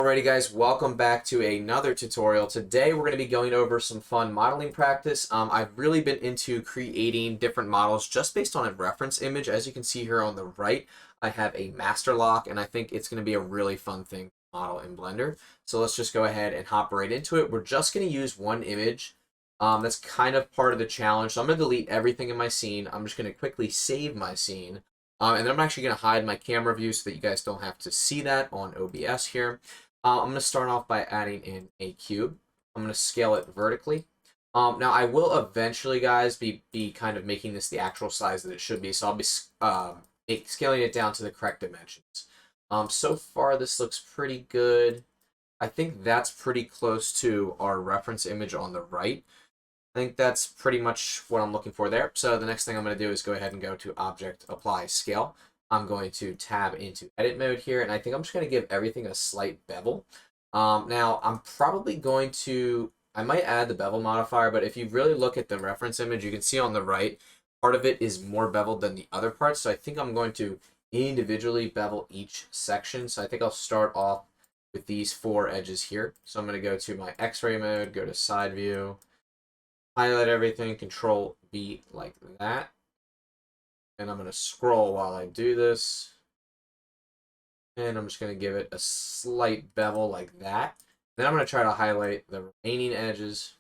Alrighty guys, welcome back to another tutorial. Today we're going to be going over some fun modeling practice. I've really been into creating different models just based on a reference image. As you can see here on the right, I have a master lock and I think it's going to be a really fun thing to model in Blender. So let's just go ahead and hop right into it. We're just going to use one image. That's kind of part of the challenge. So I'm going to delete everything in my scene. I'm just going to quickly save my scene. And then I'm actually going to hide my camera view so that you guys don't have to see that on OBS here. I'm going to start off by adding in a cube. I'm going to scale it vertically. Now, I will eventually, guys, be kind of making this the actual size that it should be. So I'll be scaling it down to the correct dimensions. So far, this looks pretty good. I think that's pretty close to our reference image on the right. I think that's pretty much what I'm looking for there. So the next thing I'm going to do is go ahead and go to Object, Apply, Scale. I'm going to tab into Edit mode here, and I think I'm just going to give everything a slight bevel. Now, I'm probably going to, I might add the bevel modifier, but if you really look at the reference image, you can see on the right, part of it is more beveled than the other parts. So I think I'm going to individually bevel each section. So I think I'll start off with these four edges here. So I'm going to go to my X-ray mode, go to Side View, highlight everything, Control B like that. And I'm going to scroll while I do this. And I'm just going to give it a slight bevel like that. Then I'm going to try to highlight the remaining edges.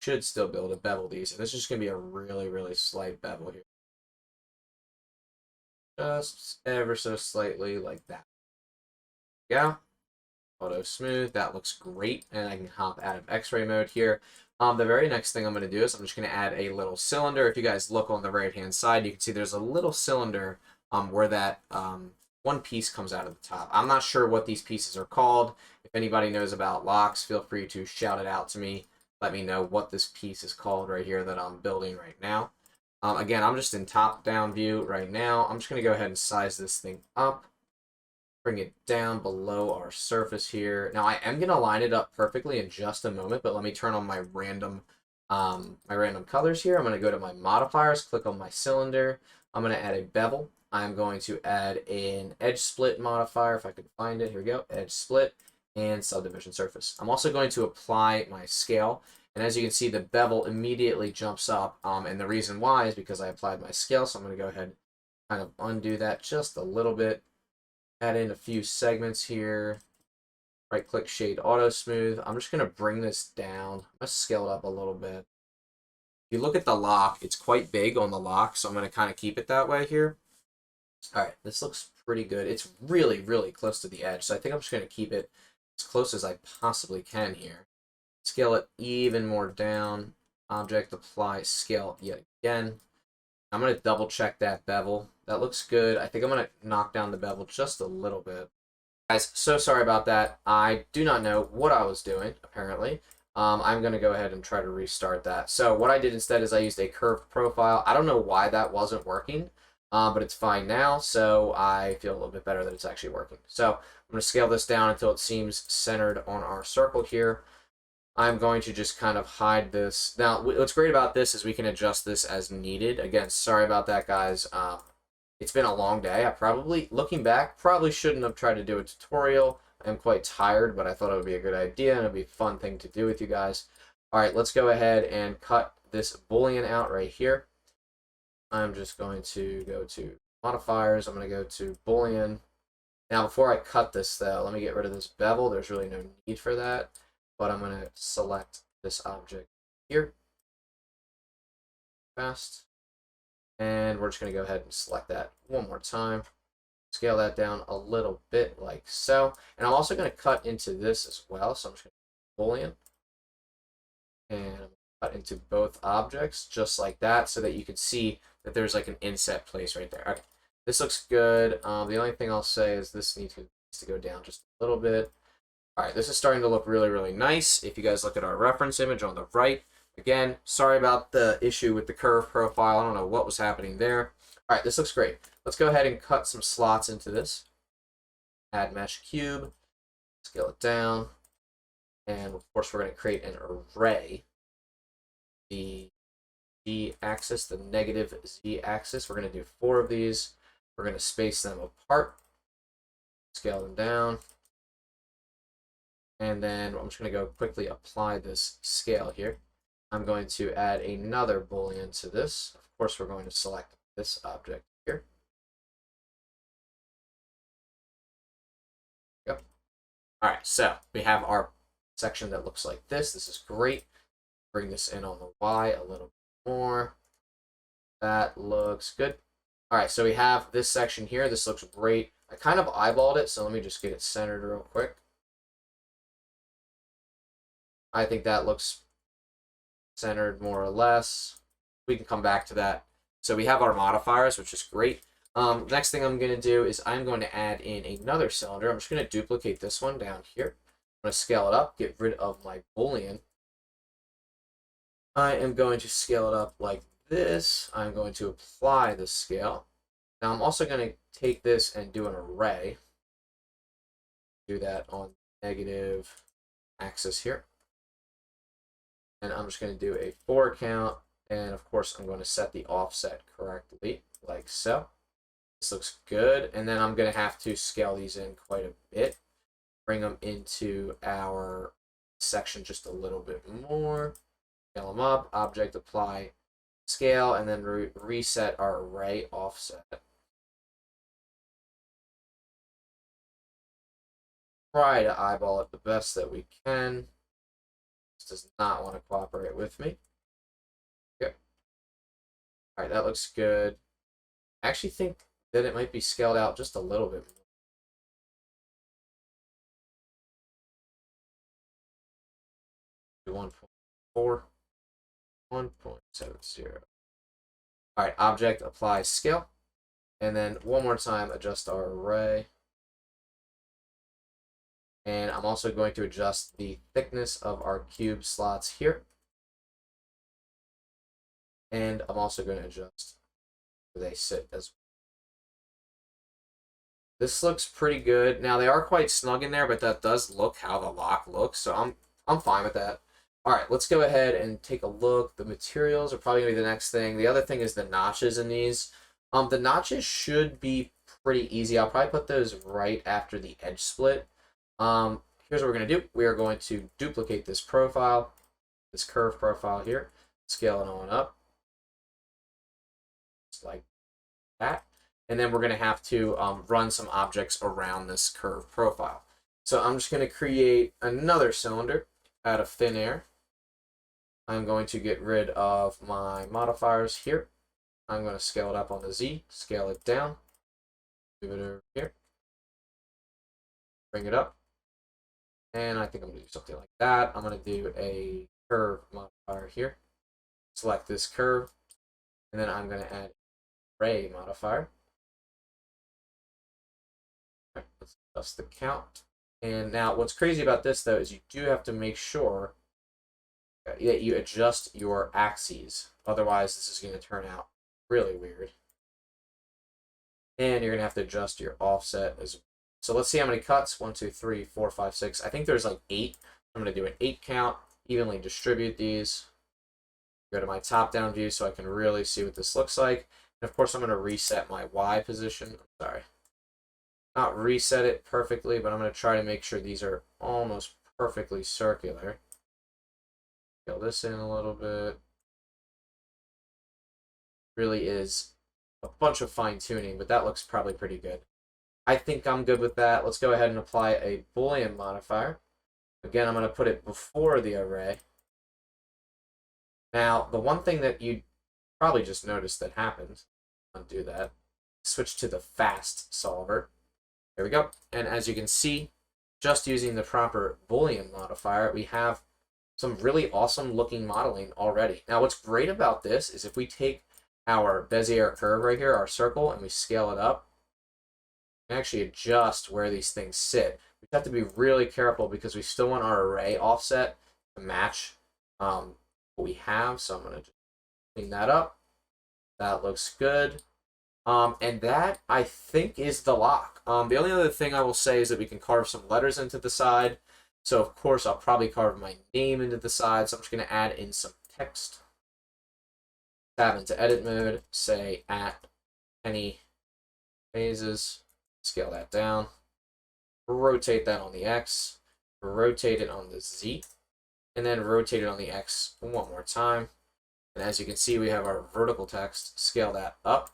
Should still be able to bevel these. And this is just going to be a really, really slight bevel here. Just ever so slightly like that. Yeah. Auto smooth, that looks great, and I can hop out of X-ray mode here. The very next thing I'm going to do is I'm just going to add a little cylinder. If you guys look on the right hand side, you can see there's a little cylinder where that one piece comes out of the top. I'm not sure what these pieces are called. If anybody knows about locks, feel free to shout it out to me. Let me know what this piece is called right here that I'm building right now. Again, I'm just in top-down view right now. I'm just going to go ahead and size this thing up. Bring it down below our surface here. Now I am gonna line it up perfectly in just a moment, but let me turn on my random colors here. I'm gonna go to my modifiers, click on my cylinder. I'm gonna add a bevel. I'm going to add an edge split modifier if I can find it. Here we go, edge split and subdivision surface. I'm also going to apply my scale, and as you can see, the bevel immediately jumps up. And the reason why is because I applied my scale. So I'm gonna go ahead and kind of undo that just a little bit. Add in a few segments here. Right click, shade auto smooth. I'm just going to bring this down. I'm going to scale it up a little bit. If you look at the lock, it's quite big on the lock, so I'm going to kind of keep it that way here. All right, this looks pretty good. It's really, really close to the edge, so I think I'm just going to keep it as close as I possibly can here. Scale it even more down. Object, apply, scale yet again. I'm going to double check that bevel. That looks good. I think I'm going to knock down the bevel just a little bit. Guys, so sorry about that. I do not know what I was doing, apparently. I'm going to go ahead and try to restart that. So what I did instead is I used a curved profile. I don't know why that wasn't working, but it's fine now. So I feel a little bit better that it's actually working. So I'm going to scale this down until it seems centered on our circle here. I'm going to just kind of hide this. Now, what's great about this is we can adjust this as needed. Again, sorry about that, guys. It's been a long day. I probably, looking back, probably shouldn't have tried to do a tutorial. I'm quite tired, but I thought it would be a good idea and it would be a fun thing to do with you guys. All right, let's go ahead and cut this Boolean out right here. I'm just going to go to modifiers. I'm going to go to Boolean. Now, before I cut this, though, let me get rid of this bevel. There's really no need for that. But I'm going to select this object here. Fast. And we're just going to go ahead and select that one more time. Scale that down a little bit like so. And I'm also going to cut into this as well. So I'm just going to Boolean. And cut into both objects just like that so that you can see that there's like an inset place right there. Okay. This looks good. The only thing I'll say is this needs to go down just a little bit. All right, this is starting to look really, really nice. If you guys look at our reference image on the right, again, sorry about the issue with the curve profile. I don't know what was happening there. All right, this looks great. Let's go ahead and cut some slots into this. Add mesh cube, scale it down, and of course we're going to create an array. The z-axis, the negative z-axis. We're going to do 4 of these. We're going to space them apart, scale them down, and then I'm just going to go quickly apply this scale here. I'm going to add another boolean to this. Of course, we're going to select this object here. Yep. All right, so we have our section that looks like this. This is great. Bring this in on the Y a little bit more. That looks good. All right, so we have this section here. This looks great. I kind of eyeballed it, so let me just get it centered real quick. I think that looks centered more or less. We can come back to that. So we have our modifiers, which is great. Next thing I'm going to do is I'm going to add in another cylinder. I'm just going to duplicate this one down here. I'm going to scale it up, get rid of my boolean. I am going to scale it up like this. I'm going to apply the scale. Now I'm also going to take this and do an array. Do that on negative axis here. And I'm just going to do a 4 count. And of course, I'm going to set the offset correctly, like so. This looks good. And then I'm going to have to scale these in quite a bit. Bring them into our section just a little bit more. Scale them up, object apply scale, and then reset our array offset. Try to eyeball it the best that we can. This does not want to cooperate with me. Okay. All right, that looks good. I actually think that it might be scaled out just a little bit more. 1.4, 1.70. All right, object apply scale. And then one more time, adjust our array. And I'm also going to adjust the thickness of our cube slots here. And I'm also going to adjust where they sit as well. This looks pretty good. Now they are quite snug in there, but that does look how the lock looks, so I'm fine with that. All right, let's go ahead and take a look. The materials are probably gonna be the next thing. The other thing is the notches in these. The notches should be pretty easy. I'll probably put those right after the edge split. Here's what we're gonna do. We are going to duplicate this profile, this curve profile here, scale it on up, just like that. And then we're going to have to run some objects around this curve profile. So I'm just going to create another cylinder out of thin air. I'm going to get rid of my modifiers here. I'm going to scale it up on the Z, scale it down, move it over here, bring it up. And I think I'm going to do something like that. I'm going to do a curve modifier here. Select this curve, and then I'm going to add array modifier. Right, let's adjust the count. And now what's crazy about this, though, is you do have to make sure that you adjust your axes. Otherwise, this is going to turn out really weird. And you're going to have to adjust your offset as well. So let's see how many cuts. 1, 2, 3, 4, 5, 6. I think there's like 8. I'm going to do an 8 count, evenly distribute these. Go to my top-down view so I can really see what this looks like. And of course, I'm going to reset my Y position. I'm sorry. Not reset it perfectly, but I'm going to try to make sure these are almost perfectly circular. Fill this in a little bit. Really is a bunch of fine-tuning, but that looks probably pretty good. I think I'm good with that. Let's go ahead and apply a Boolean modifier. Again, I'm going to put it before the array. Now, the one thing that you probably just noticed that happened, undo that, switch to the fast solver. There we go. And as you can see, just using the proper Boolean modifier, we have some really awesome looking modeling already. Now, what's great about this is if we take our Bezier curve right here, our circle, and we scale it up, we can actually adjust where these things sit. We have to be really careful because we still want our array offset to match what we have. So I'm going to just clean that up. That looks good. And that, I think, is the lock. The only other thing I will say is that we can carve some letters into the side. So, of course, I'll probably carve my name into the side. So I'm just going to add in some text. tab into edit mode, say at any phases, scale that down, rotate that on the X, rotate it on the Z, and then rotate it on the X one more time. And as you can see, we have our vertical text. Scale that up,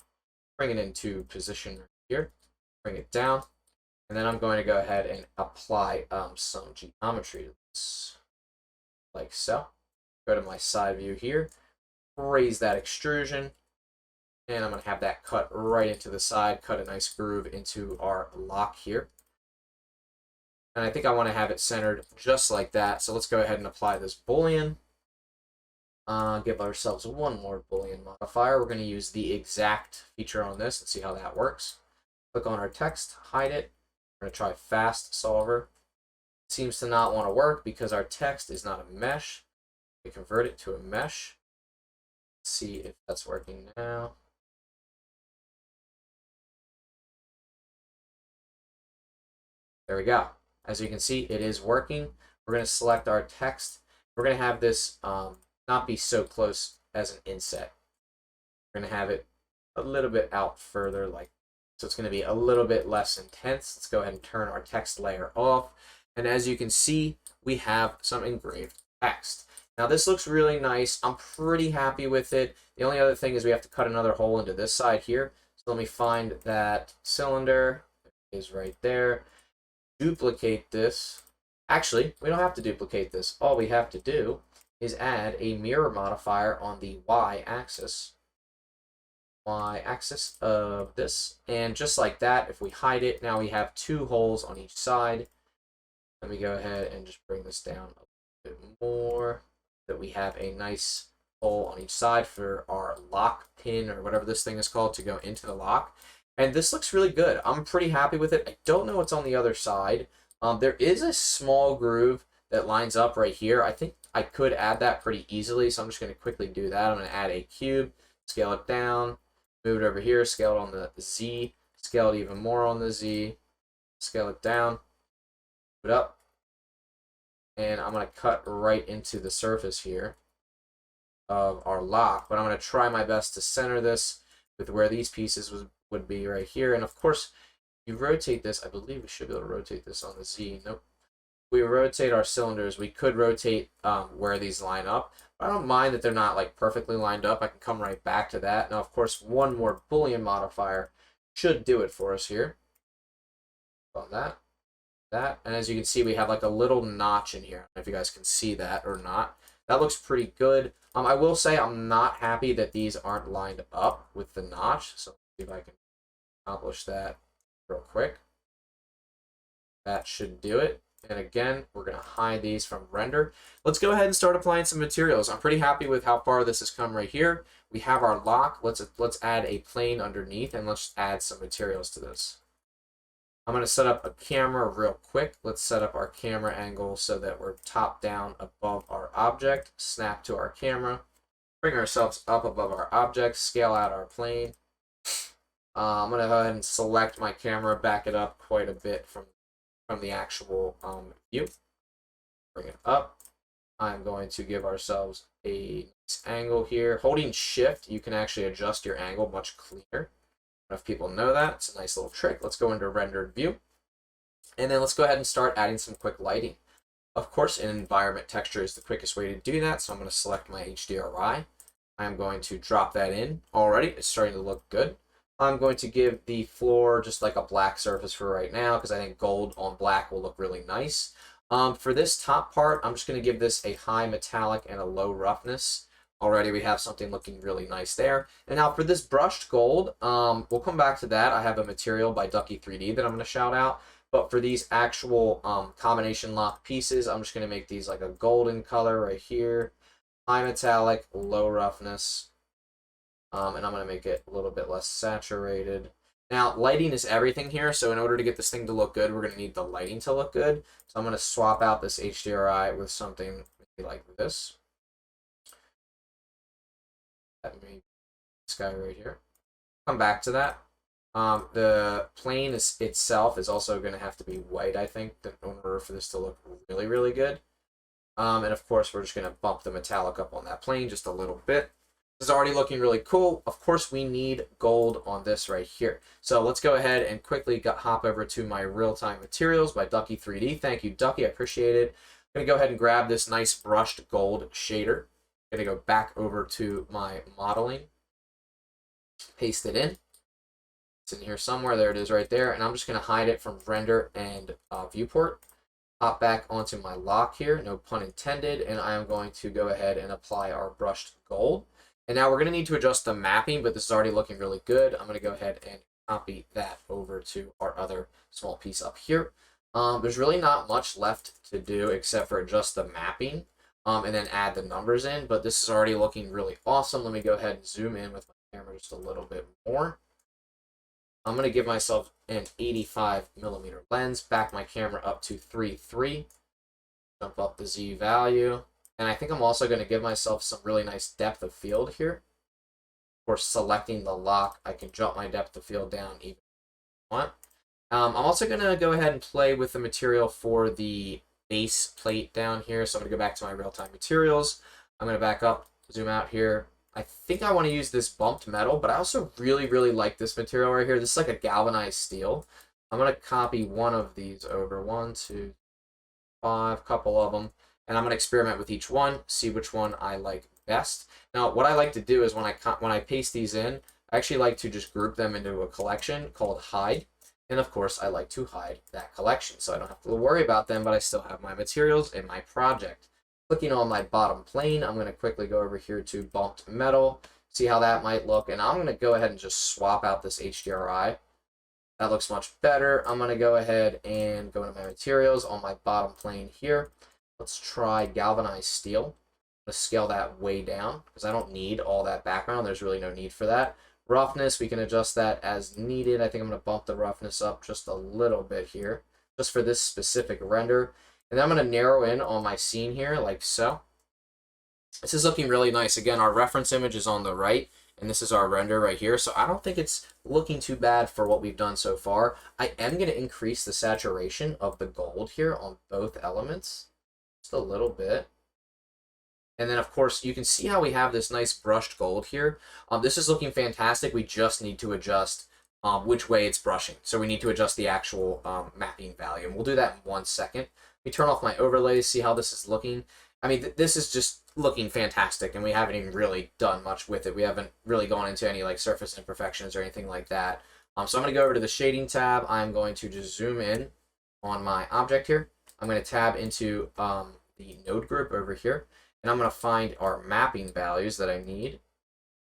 bring it into position right here, bring it down, and then I'm going to go ahead and apply some geometry to this, like so. Go to my side view here, raise that extrusion, and I'm going to have that cut right into the side, cut a nice groove into our lock here. And I think I want to have it centered just like that. So let's go ahead and apply this Boolean. Give ourselves one more Boolean modifier. We're going to use the exact feature on this and see how that works. Click on our text, hide it. We're going to try fast solver. It seems to not want to work because our text is not a mesh. We convert it to a mesh. Let's see if that's working now. There we go. As you can see, it is working. We're going to select our text. We're going to have this not be so close as an inset. We're going to have it a little bit out further, like so it's going to be a little bit less intense. Let's go ahead and turn our text layer off. And as you can see, we have some engraved text. Now this looks really nice. I'm pretty happy with it. The only other thing is we have to cut another hole into this side here. So let me find that cylinder. It is right there. Duplicate this. Actually, we don't have to duplicate this. All we have to do is add a mirror modifier on the y-axis. Y-axis of this. And just like that, if we hide it, now we have two holes on each side. Let me go ahead and just bring this down a bit more. That we have a nice hole on each side for our lock pin or whatever this thing is called to go into the lock. And this looks really good. I'm pretty happy with it. I don't know what's on the other side. There is a small groove that lines up right here. I think I could add that pretty easily, so I'm just going to quickly do that. I'm going to add a cube, scale it down, move it over here, scale it on the Z, scale it even more on the Z, scale it down, move it up, and I'm going to cut right into the surface here of our lock. But I'm going to try my best to center this with where these pieces would be right here. And of course, you rotate this. I believe we should be able to rotate this on the Z. Nope. If we rotate our cylinders, we could rotate where these line up. I don't mind that they're not like perfectly lined up. I can come right back to that. Now, of course, one more Boolean modifier should do it for us here. On that. And as you can see, we have like a little notch in here. I don't know if you guys can see that or not. That looks pretty good. I will say I'm not happy that these aren't lined up with the notch. So let's see if I can accomplish that real quick. That should do it. And again, we're going to hide these from render. Let's go ahead and start applying some materials. I'm pretty happy with how far this has come right here. We have our lock. Let's add a plane underneath and let's add some materials to this. I'm going to set up a camera real quick. Let's set up our camera angle so that we're top down above our object. Snap to our camera. Bring ourselves up above our object. Scale out our plane. I'm going to go ahead and select my camera, back it up quite a bit from the actual view. Bring it up. I'm going to give ourselves a nice angle here. Holding shift, you can actually adjust your angle much cleaner. I don't know if people know that. It's a nice little trick. Let's go into rendered view. And then let's go ahead and start adding some quick lighting. Of course, an environment texture is the quickest way to do that. So I'm going to select my HDRI. I'm going to drop that in already. It's starting to look good. I'm going to give the floor just like a black surface for right now because I think gold on black will look really nice. For this top part, I'm just going to give this a high metallic and a low roughness. Already we have something looking really nice there. And now for this brushed gold, we'll come back to that. I have a material by Ducky 3D that I'm going to shout out. But for these actual combination lock pieces, I'm just going to make these like a golden color right here. High metallic, low roughness. And I'm going to make it a little bit less saturated. Now, lighting is everything here, so in order to get this thing to look good, we're going to need the lighting to look good. So I'm going to swap out this HDRI with something maybe like this. That may be this guy right here. Come back to that. The plane itself is also going to have to be white, I think, in order for this to look really, really good. And of course, we're just going to bump the metallic up on that plane just a little bit. This is already looking really cool. Of course, we need gold on this right here. So let's go ahead and quickly hop over to my real-time materials by Ducky 3D. Thank you, Ducky. I appreciate it. I'm going to go ahead and grab this nice brushed gold shader. I'm going to go back over to my modeling, paste it in. It's in here somewhere. There it is right there. And I'm just going to hide it from render and viewport. Hop back onto my lock here, no pun intended, and I am going to go ahead and apply our brushed gold. And now we're going to need to adjust the mapping, but this is already looking really good. I'm going to go ahead and copy that over to our other small piece up here. There's really not much left to do except for adjust the mapping and then add the numbers in, but this is already looking really awesome. Let me go ahead and zoom in with my camera just a little bit more. I'm going to give myself an 85mm lens, back my camera up to 3.3, jump up the Z value, and I think I'm also going to give myself some really nice depth of field here. For selecting the lock, I can jump my depth of field down even if I want. I'm also going to go ahead and play with the material for the base plate down here, so I'm going to go back to my real-time materials. I'm going to back up, zoom out here. I think I want to use this bumped metal, but I also really like this material right here. This is like a galvanized steel. I'm going to copy one of these over. 1, 2, 5, couple of them. And I'm going to experiment with each one, see which one I like best. Now, what I like to do is when I paste these in, I actually like to just group them into a collection called hide. And of course, I like to hide that collection, so I don't have to worry about them, but I still have my materials in my project. Clicking on my bottom plane, I'm going to quickly go over here to bumped metal, see how that might look, and I'm going to go ahead and just swap out this HDRI. That looks much better. I'm going to go ahead and go into my materials on my bottom plane here. Let's try galvanized steel. I'm going to scale that way down because I don't need all that background. There's really no need for that. Roughness, we can adjust that as needed. I think I'm going to bump the roughness up just a little bit here, just for this specific render. And then I'm going to narrow in on my scene here, like so. This is looking really nice. Again, our reference image is on the right, and this is our render right here. So I don't think it's looking too bad for what we've done so far. I am going to increase the saturation of the gold here on both elements, just a little bit. And then, of course, you can see how we have this nice brushed gold here. This is looking fantastic. We just need to adjust which way it's brushing. So we need to adjust the actual mapping value. And we'll do that in 1 second. Let me turn off my overlays, see how this is looking. I mean, this is just looking fantastic, and we haven't even really done much with it. We haven't really gone into any like surface imperfections or anything like that. So I'm going to go over to the shading tab. I'm going to just zoom in on my object here. I'm going to tab into the node group over here. And I'm going to find our mapping values that I need.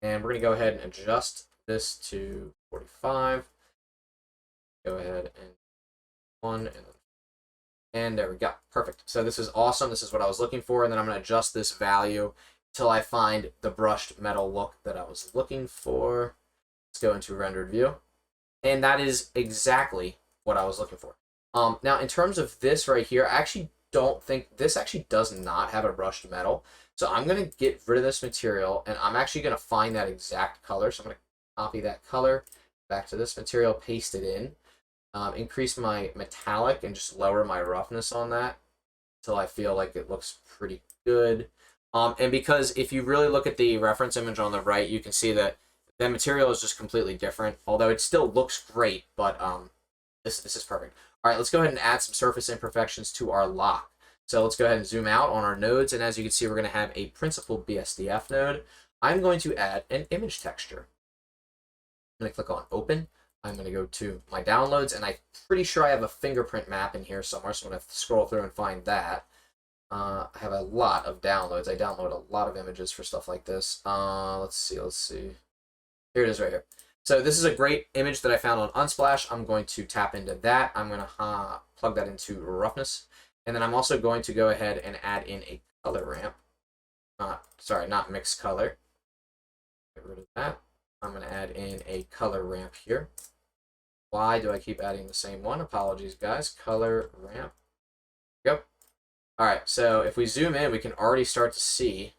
And we're going to go ahead and adjust this to 45. Go ahead and 1 and there we go. Perfect. So this is awesome. This is what I was looking for. And then I'm going to adjust this value until I find the brushed metal look that I was looking for. Let's go into rendered view. And that is exactly what I was looking for. Now, in terms of this right here, I actually don't think this actually does not have a brushed metal. So I'm going to get rid of this material, and I'm actually going to find that exact color. So I'm going to copy that color back to this material, paste it in, increase my metallic, and just lower my roughness on that until I feel like it looks pretty good. And because if you really look at the reference image on the right, you can see that the material is just completely different, although it still looks great, but this is perfect. All right, let's go ahead and add some surface imperfections to our lock. So let's go ahead and zoom out on our nodes, and as you can see, we're going to have a principal BSDF node. I'm going to add an image texture. I'm going to click on Open. I'm going to go to my downloads, and I'm pretty sure I have a fingerprint map in here somewhere, so I'm going to scroll through and find that. I have a lot of downloads. I download a lot of images for stuff like this. Let's see. Here it is right here. So this is a great image that I found on Unsplash. I'm going to tap into that. I'm going to plug that into roughness. And then I'm also going to go ahead and add in a color ramp. Not mixed color. Get rid of that. I'm going to add in a color ramp here. Why do I keep adding the same one? Apologies, guys. Color ramp. Yep. All right, so if we zoom in, we can already start to see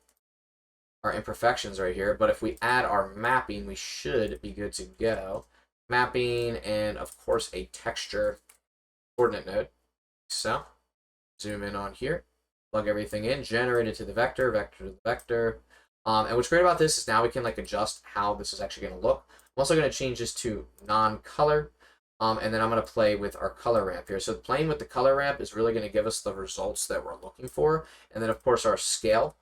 our imperfections right here, but if we add our mapping, we should be good to go. Mapping, and of course a texture coordinate node. So, zoom in on here, plug everything in, generate it to the vector, vector to the vector. And what's great about this is now we can like adjust how this is actually going to look. I'm also going to change this to non-color. And then I'm going to play with our color ramp here. So playing with the color ramp is really going to give us the results that we're looking for. And then, of course, our scale.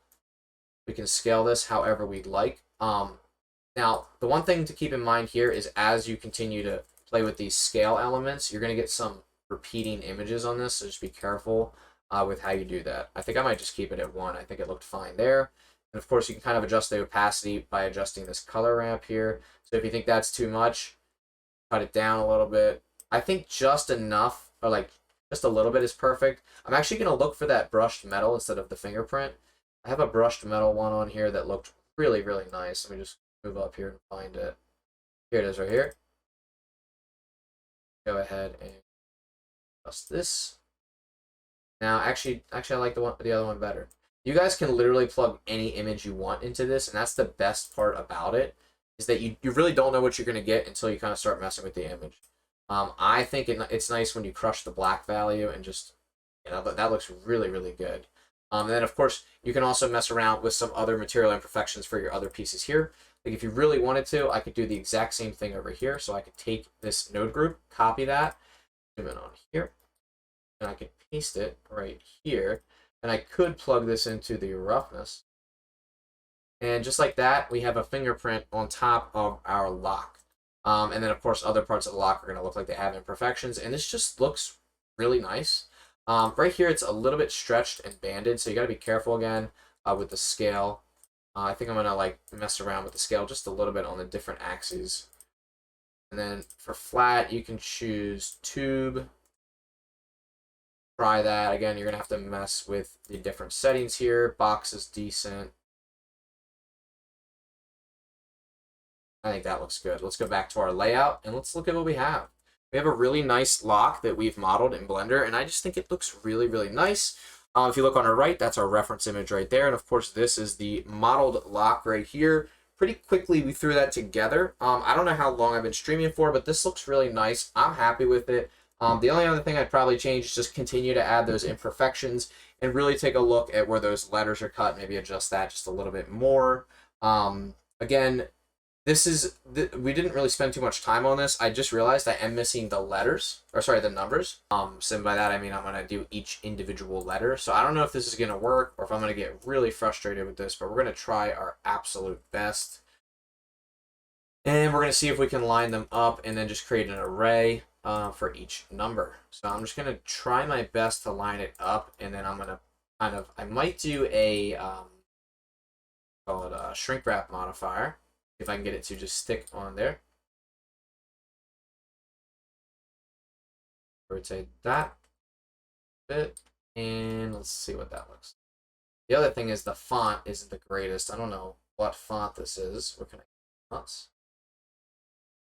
We can scale this however we'd like. Now, the one thing to keep in mind here is as you continue to play with these scale elements, you're going to get some repeating images on this, so just be careful with how you do that. I think I might just keep it at 1. I think it looked fine there. And of course, you can kind of adjust the opacity by adjusting this color ramp here. So if you think that's too much, cut it down a little bit. I think just enough, or like just a little bit is perfect. I'm actually going to look for that brushed metal instead of the fingerprint. I have a brushed metal one on here that looked really, really nice. Let me just move up here and find it. Here it is right here. Go ahead and adjust this. Now, actually, I like the other one better. You guys can literally plug any image you want into this, and that's the best part about it, is that you really don't know what you're going to get until you kind of start messing with the image. I think it's nice when you crush the black value and just, you know, that looks really, really good. And then, of course, you can also mess around with some other material imperfections for your other pieces here. Like if you really wanted to, I could do the exact same thing over here. So I could take this node group, copy that, zoom in on here, and I could paste it right here. And I could plug this into the roughness. And just like that, we have a fingerprint on top of our lock. And then, of course, other parts of the lock are going to look like they have imperfections. And this just looks really nice. Right here, it's a little bit stretched and banded, so you got to be careful again with the scale. I think I'm going to like mess around with the scale just a little bit on the different axes. And then for flat, you can choose tube. Try that. Again, you're going to have to mess with the different settings here. Box is decent. I think that looks good. Let's go back to our layout and let's look at what we have. We have a really nice lock that we've modeled in Blender, and I just think it looks really, really nice. If you look on our right, that's our reference image right there. And of course, this is the modeled lock right here. Pretty quickly, we threw that together. I don't know how long I've been streaming for, but this looks really nice. I'm happy with it. The only other thing I'd probably change is just continue to add those imperfections and really take a look at where those letters are cut, maybe adjust that just a little bit more. Again, we didn't really spend too much time on this. I just realized I am missing the letters, or sorry, the numbers. So by that I mean I'm gonna do each individual letter. So I don't know if this is gonna work or if I'm gonna get really frustrated with this, but we're gonna try our absolute best. And we're gonna see if we can line them up and then just create an array for each number. So I'm just gonna try my best to line it up, and then I'm gonna I might do a call it a shrink wrap modifier. If I can get it to just stick on there. Rotate that bit, and let's see what that looks like. The other thing is the font isn't the greatest. I don't know what font this is. What can I fonts?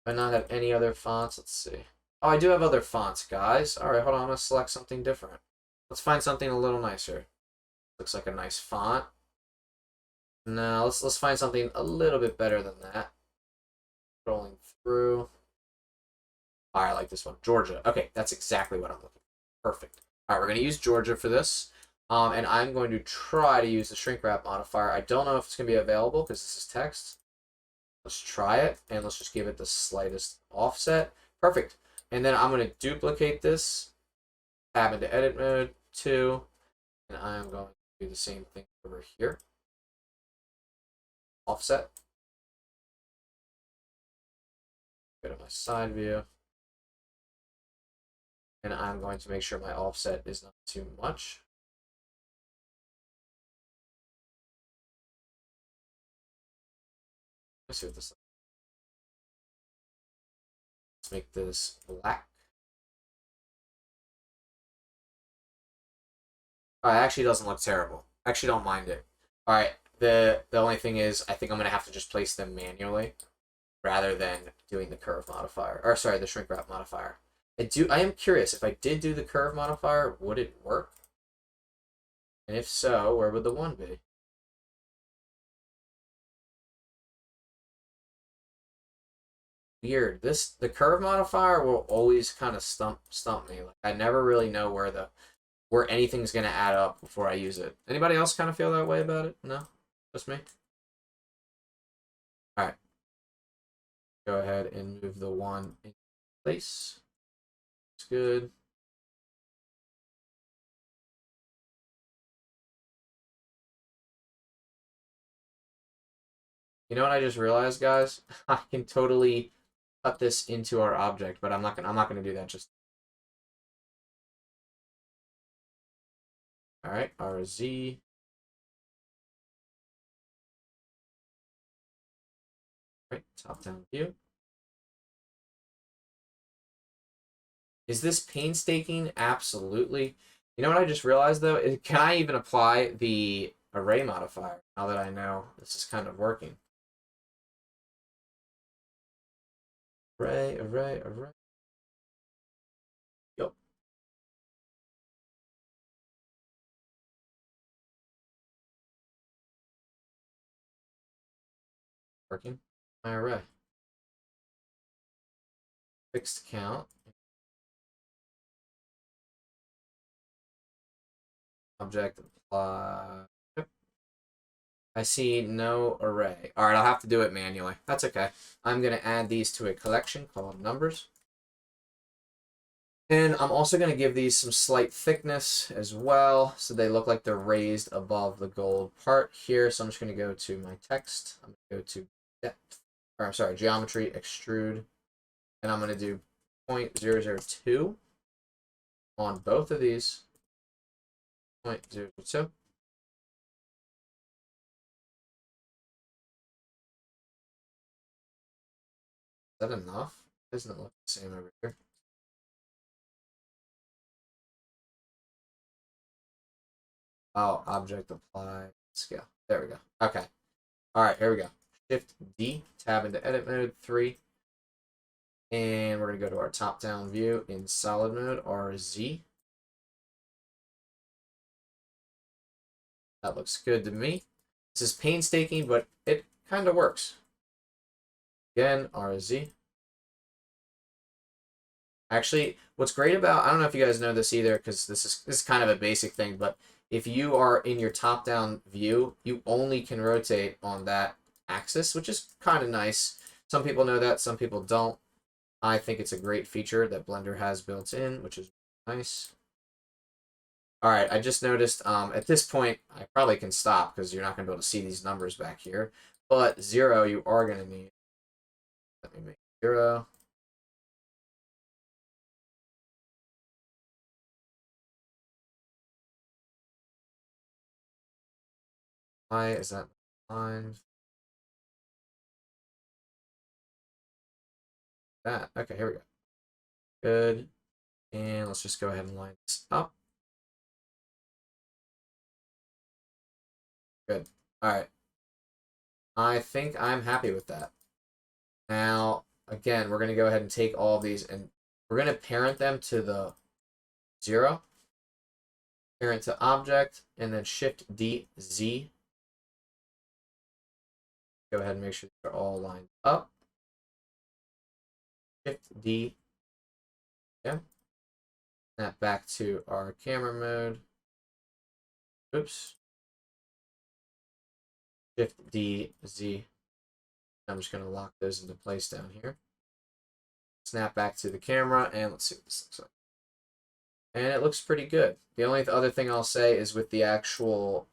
Do I not have any other fonts? Let's see. Oh, I do have other fonts, guys. All right, hold on. I'm gonna select something different. Let's find something a little nicer. Looks like a nice font. No, let's find something a little bit better than that. Scrolling through. All right, I like this one. Georgia. Okay, that's exactly what I'm looking for. Perfect. All right, we're going to use Georgia for this. And I'm going to try to use the shrink wrap modifier. I don't know if it's going to be available because this is text. Let's try it, and let's just give it the slightest offset. Perfect. And then I'm going to duplicate this, tab into edit mode 2, and I'm going to do the same thing over here. Offset. Go to my side view. And I'm going to make sure my offset is not too much. Let's see what this is. Let's make this black. All right, it actually doesn't look terrible. I actually don't mind it. All right, the only thing is I think I'm going to have to just place them manually rather than doing the curve modifier. Or sorry, the shrink wrap modifier. I am curious, if I did do the curve modifier, would it work? And if so, where would the 1 be? Weird. The curve modifier will always kind of stump me. Like I never really know where anything's gonna add up before I use it. Anybody else kind of feel that way about it? No? Just me? Go ahead and move the one in place. It's good. You know what I just realized, guys? I can totally cut this into our object, but I'm not gonna do that just. All right, RZ. Right, top down view. Is this painstaking? Absolutely. You know what I just realized though? Can I even apply the array modifier now that I know this is kind of working? Array. Yep. Working. My array. Fixed count. Object apply. Yep. I see no array. All right, I'll have to do it manually. That's okay. I'm going to add these to a collection called numbers. And I'm also going to give these some slight thickness as well, so they look like they're raised above the gold part here. So I'm just going to go to my text. I'm going to go to depth, or I'm sorry, geometry, extrude, and I'm going to do 0.002 on both of these. 0.002. Is that enough? Doesn't it look the same over here? Oh, object apply scale. There we go. Okay. All right, here we go. Shift D, tab into edit mode 3. And we're going to go to our top-down view in solid mode, RZ. That looks good to me. This is painstaking, but it kind of works. Again, RZ. Actually, what's great about, I don't know if you guys know this either, because this is kind of a basic thing, but if you are in your top-down view, you only can rotate on that axis, which is kind of nice. Some people know that, some people don't. I think it's a great feature that Blender has built in, which is nice. All right, I just noticed at this point, I probably can stop because you're not going to be able to see these numbers back here. But 0, you are going to need. Let me make 0. Why is that line? That. Okay, here we go. Good. And let's just go ahead and line this up. Good. All right. I think I'm happy with that. Now, again, we're going to go ahead and take all of these and we're going to parent them to the 0. Parent to object, and then Shift D, Z. Go ahead and make sure they're all lined up. Shift D. Yeah. Snap back to our camera mode. Oops. Shift D, Z. I'm just going to lock those into place down here. Snap back to the camera, and let's see what this looks like. And it looks pretty good. The only other thing I'll say is with the actual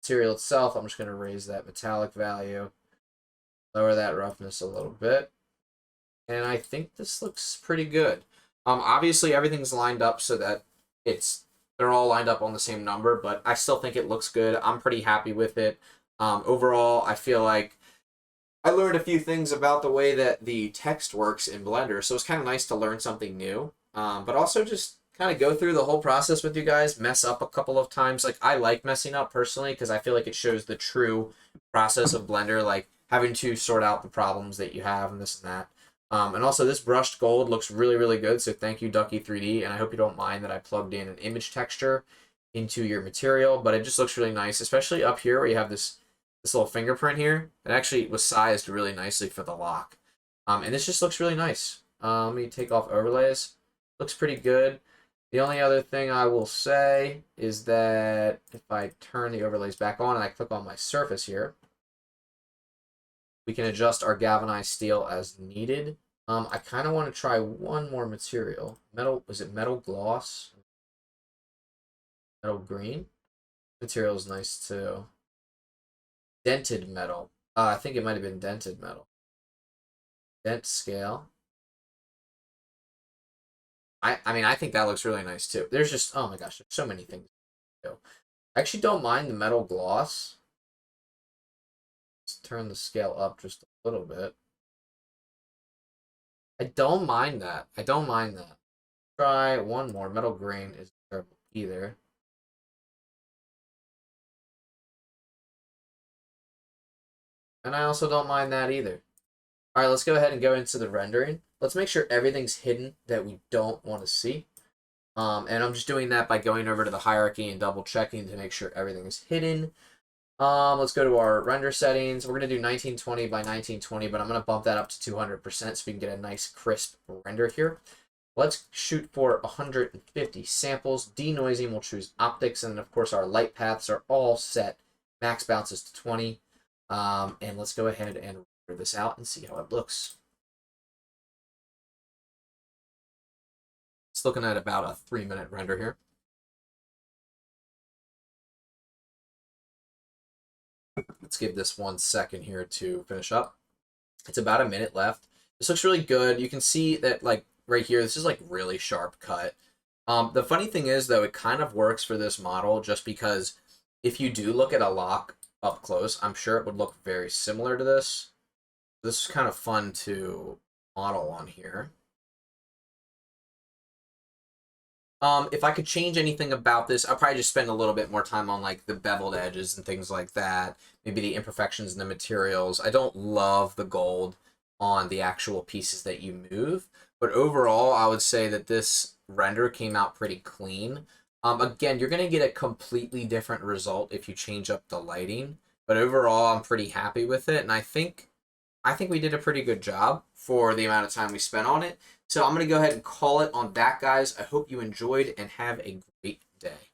material itself, I'm just going to raise that metallic value, lower that roughness a little bit. And I think this looks pretty good. Obviously, everything's lined up so that they're all lined up on the same number, but I still think it looks good. I'm pretty happy with it. Overall, I feel like I learned a few things about the way that the text works in Blender, so it's kind of nice to learn something new. But also just kind of go through the whole process with you guys, mess up a couple of times. Like, I like messing up personally because I feel like it shows the true process of Blender, like having to sort out the problems that you have and this and that. And also, this brushed gold looks really, really good, so thank you, Ducky3D, and I hope you don't mind that I plugged in an image texture into your material, but it just looks really nice, especially up here where you have this little fingerprint here. It actually was sized really nicely for the lock. And this just looks really nice. Let me take off overlays. Looks pretty good. The only other thing I will say is that if I turn the overlays back on and I click on my surface here, We can adjust our galvanized steel as needed. I kind of want to try one more material. Metal, is it metal gloss? Metal green? Material is nice too. Dented metal. I think it might have been dented metal. Dent scale. I mean, I think that looks really nice too. There's just, oh my gosh, there's so many things to do. I actually don't mind the metal gloss. Let's turn the scale up just a little bit. I don't mind that. I don't mind that. Try one more. Metal green is terrible either. And I also don't mind that either. All right, let's go ahead and go into the rendering. Let's make sure everything's hidden that we don't want to see. And I'm just doing that by going over to the hierarchy and double checking to make sure everything is hidden. Let's go to our render settings. We're going to do 1920 by 1920, but I'm going to bump that up to 200% so we can get a nice crisp render here. Let's shoot for 150 samples. Denoising, we'll choose optics, and then of course our light paths are all set. Max bounce is to 20. And let's go ahead and render this out and see how it looks. It's looking at about a 3-minute render here. Let's give this 1 second here to finish up. It's about a minute left. This looks really good. You can see that, like, right here, this is, like, really sharp cut. The funny thing is, though, it kind of works for this model just because if you do look at a lock up close, I'm sure it would look very similar to this. This is kind of fun to model on here. If I could change anything about this, I'll probably just spend a little bit more time on like the beveled edges and things like that. Maybe the imperfections in the materials. I don't love the gold on the actual pieces that you move, but overall, I would say that this render came out pretty clean. Again, you're going to get a completely different result if you change up the lighting, but overall, I'm pretty happy with it, and I think we did a pretty good job for the amount of time we spent on it. So I'm going to go ahead and call it on that, guys. I hope you enjoyed and have a great day.